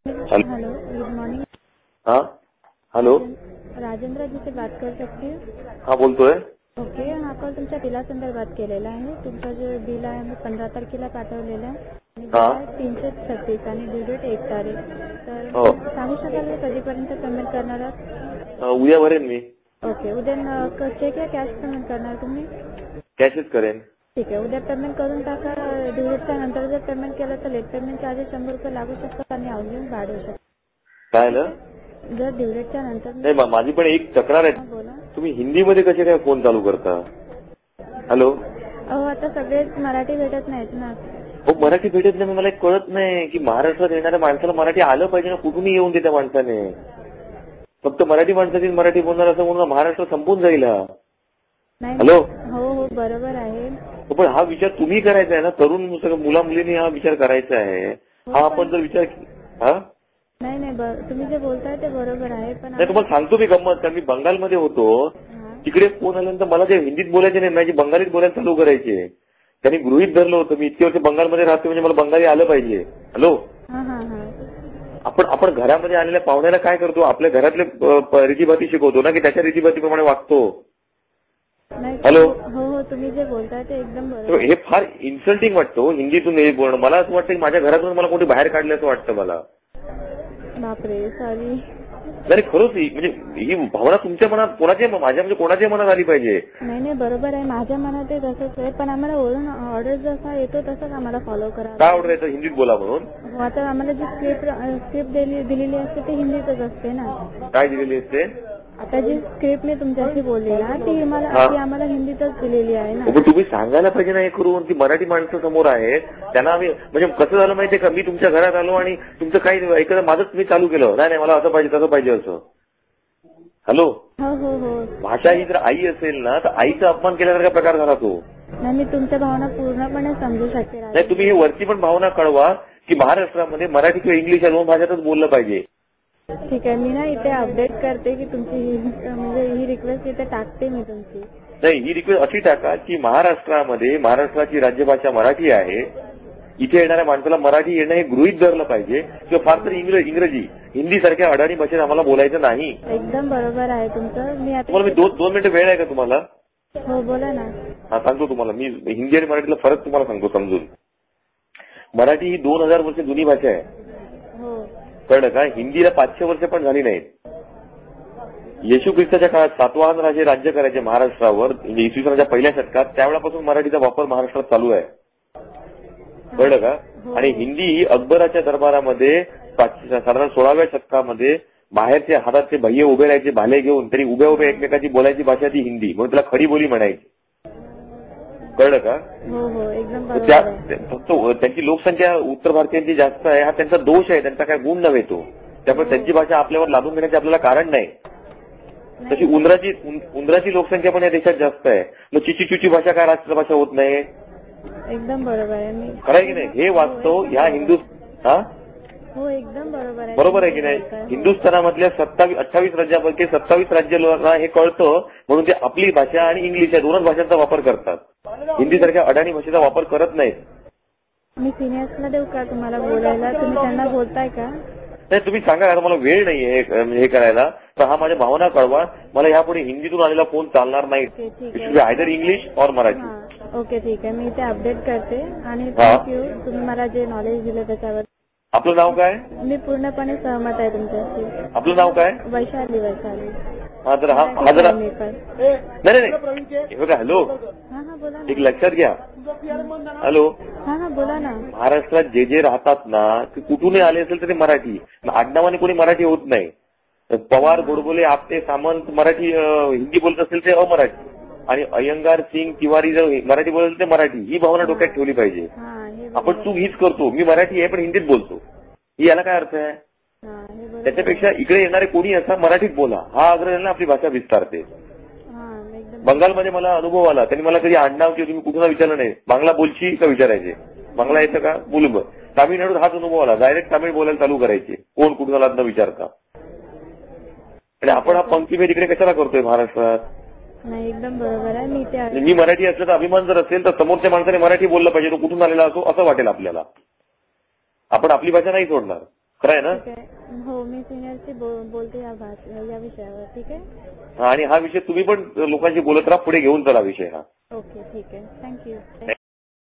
Hello, good morning. हाँ hello, Rajendra जी से बात कर सकती हूँ? हा बोलतोय. ओके, हा कॉल तुमच्या बिलासंदर्भात केलेला आहे. तुमचं जे बिल आहे मी 15 तारखेला पाठवलेलं आहे आणि बिल आहे 336 आणि ड्यू डेट 1 तारीख. तर हो. सांगू शकाल की कधीपर्यंत पेमेंट करणार आहात? उद्या भरेन मी. ओके, उद्या चेक या कॅश पेमेंट करणार तुम्ही? कॅशच करेन. ठीक आहे, उद्या पेमेंट करून टाका. ड्यू डेटच्या नंतर जर पेमेंट केलं तर लेट पेमेंट चार्जेस 100 रुपये लागू शकतात आणि अवधी वाढ होऊ शकते. काय आलं? जर ड्यू डेटच्या नंतर नाही, माझी पण एक तक्रार आहे. बोला. तुम्ही हिंदीमध्ये कसे काय फोन चालू करता? हॅलो. अहो, आता सगळेच मराठी भेटत नाहीत ना. हो, मराठी भेटत नाही. मला एक कळत नाही की महाराष्ट्रात येणाऱ्या माणसाला मराठी आलं पाहिजे ना. कुठूनही येऊन दे त्या माणसाने. फक्त मराठी माणसाची मराठी बोलणार असं म्हणून महाराष्ट्र संपून जाईल. नाही. हॅलो. हो हो, बरोबर आहे. पण हा विचार तुम्ही करायचा आहे ना. तरुण सगळं मुला मुलींनी हा विचार करायचा आहे. हा आपण जर विचार हा नाही नाही, तुम्ही जे बोलताय ते बरोबर आहे. पण नाही, तुम्हाला सांगतो मी गंमत. कारण मी बंगालमध्ये होतो. तिकडे फोन आल्यानंतर मला ते हिंदीत बोलायचे नाही, माझी बंगालीत बोलायला चालू करायचे. त्यांनी गृहीत धरलं होतं मी इतके वर्ष बंगालमध्ये राहतो म्हणजे मला बंगाली आलं पाहिजे. हॅलो. आपण घरामध्ये आलेल्या पाहुण्याला काय करतो? आपल्या घरातले रीतीभाती शिकवतो ना, की त्याच्या रीतीभातीप्रमाणे वागतो. हॅलो. हो हो, तुम्ही जे बोलताय ते एकदम बरोबर. हे फार इन्सल्टिंग वाटतं हिंदीतून हे बोलणं. मला असं वाटतं की माझ्या घरातून मला कोणी बाहेर काढलं असं वाटतं मला. बापरे, सॉरी. नाही, खरंच म्हणजे ही भावना तुमच्या मनात कोणाच्या, माझ्या म्हणजे कोणाच्या मनात आली पाहिजे. नाही नाही, बरोबर आहे. माझ्या मनात तसंच आहे. पण आम्हाला वरून ऑर्डर जसा येतो तसंच आम्हाला फॉलो करा. काय ऑर्डर येतं? हिंदीत बोला म्हणून. हो, आता आम्हाला जी स्क्रिप्ट दिलेली असते ती हिंदीतच असते ना. काय दिलेली असते? आता जी स्क्रिप्ट मी तुमच्याशी बोलली ना ती आम्हाला हिंदीतच दिलेली आहे ना. पण तुम्ही सांगायला पाहिजे ना हे करून की मराठी माणसं समोर आहेत त्यांना आम्ही, म्हणजे कसं झालं माहितीये का, मी तुमच्या घरात आलो आणि तुमचं काही ऐकलं माझंच मी चालू केलं. नाही मला असं पाहिजे तसं पाहिजे असं. हॅलो. हो हो हो. भाषा ही जर आई असेल ना तर आईचा अपमान केल्यासारखा प्रकार झाला तो. नाही, मी तुमच्या भावना पूर्णपणे समजू शकते. नाही, तुम्ही हे वरती पण भावना कळवा की महाराष्ट्रामध्ये मराठी किंवा इंग्लिश या दोन भाषेतच बोललं पाहिजे. ठीक आहे, मी ना इथे अपडेट करते की तुमची म्हणजे ही रिक्वेस्ट इथे टाकते मी तुमची. नाही, ही रिक्वेस्ट अशी टाका की महाराष्ट्रामध्ये महाराष्ट्राची राज्यभाषा मराठी आहे. इथे येणाऱ्या माणसाला मराठी येणं हे गृहीत धरलं पाहिजे किंवा फार तर इंग्रजी हिंदी सारख्या अडाणी भाषेत आम्हाला बोलायचं नाही. एकदम बरोबर आहे तुमचं. तुम्हाला मी 2 मिनिटं वेळ आहे का तुम्हाला? हो, बोला ना. हा, सांगतो तुम्हाला. मी हिंदी आणि मराठीला फरक तुम्हाला सांगतो समजून. मराठी ही 2000 वर्ष जुनी भाषा आहे. हो. कळलं का? हिंदीला 500 वर्ष पण झाली नाहीत. येशू ख्रिस्ताच्या काळात सातवाहन राजे राज्य करायचे महाराष्ट्रावर, म्हणजे इसवी सनाच्या पहिल्या शतकात. त्यावेळेपासून मराठीचा वापर महाराष्ट्रात चालू आहे. कळलं का? आणि हिंदी ही अकबराच्या दरबारामध्ये साधारण 16व्या शतकामध्ये बाहेरच्या हातातले भय्ये उभे राहायचे भाले घेऊन, तरी उभ्या उभ्या एकमेकाची बोलायची भाषा ती हिंदी, म्हणून त्याला खरी बोली म्हणायची. कळलं का? हो हो, एकदम बरोबर. फक्त त्यांची लोकसंख्या उत्तर भारतीयांची जास्त आहे, हा त्यांचा दोष आहे, त्यांचा काय गुण नव्हे तो. त्यामुळे त्यांची भाषा आपल्यावर लादून घेण्याचे आपल्याला कारण नाही. तशी उंदराची लोकसंख्या पण या देशात जास्त आहे. मग चिची भाषा काय राष्ट्रभाषा होत नाही? एकदम बरोबर आहे. खरं आहे की नाही? हे वास्तव ह्या हो, एकदम बरोबर आहे. बरोबर आहे की नाही? हिंदुस्थानामधल्या 28 राज्यापैकी 27 राज्यांना हे कळतं म्हणून ते आपली भाषा आणि इंग्लिश या दोनच भाषांचा वापर करतात. हिंदी सारख्या अडाणी भाषेचा वापर करत नाहीत. मी सिनियर्सला देऊ का तुम्हाला बोलायला? तुम्ही त्यांना बोलताय का? नाही, तुम्ही सांगा. मला वेळ नाहीये हे करायला. तर हा माझ्या भावना कळवा. मला यापुढे हिंदीतून आलेला फोन चालणार नाही. आयदर इंग्लिश और मराठी. ओके, ठीक आहे. मी ते अपडेट करते आणि थँक्यू तुम्ही मला जे नॉलेज दिलं त्याच्यावर. आपलं नाव काय? मी पूर्णपणे सहमत आहे तुमच्याशी. आपलं नाव काय? वैशाली. हा, तर हा जरा नाही बघा. हॅलो. हा बोला. एक लक्षात घ्या. हॅलो. हा बोला ना. महाराष्ट्रात जे राहतात ना ते कुठूनही आले असेल तर ते मराठी. आडनावाने कोणी मराठी होत नाही. पवार, गोडबोले, आपटे, सामंत मराठी हिंदी बोलत असेल ते अमराठी, आणि अयंगार, सिंग, तिवारी जर मराठी बोलत असेल ते मराठी. ही भावना डोक्यात ठेवली पाहिजे. आपण चूक हीच करतो. मी मराठी आहे पण हिंदीत बोलतो. ही याला काय अर्थ आहे? त्याच्यापेक्षा इकडे येणारे कोणी असा मराठीत बोला हा आग्रह ना आपली भाषा विस्तारते. बंगालमध्ये मला अनुभव आला. त्यांनी मला कधी आडनाव किंवा तुम्ही कुठून विचारलं नाही. बांगला बोलची का विचारायचे. बांगला येतं का? बोलू. तामिळनाडूत हाच अनुभव आला. डायरेक्ट तामिळ बोलायला चालू करायचे कोण कुठून आला न विचारता. आणि आपण हा पंक्तीभेद इकडे कशाला करतोय महाराष्ट्रात? नाही, एकदम बरोबर आहे. मी मराठी असल्याचा अभिमान जर असेल तर समोरच्या माणसाने मराठी बोललं पाहिजे. तो कुठून आलेला असो असं वाटेल आपल्याला. आपण आपली भाषा नाही सोडणार. खरं आहे ना? ठीक आहे. हो, मी सिनियरशी बोलते या विषयावर. ठीक आहे. आणि हा विषय तुम्ही पण लोकांशी बोलत राहा, पुढे घेऊन चला विषय हा. ओके, ठीक आहे. थँक्यू.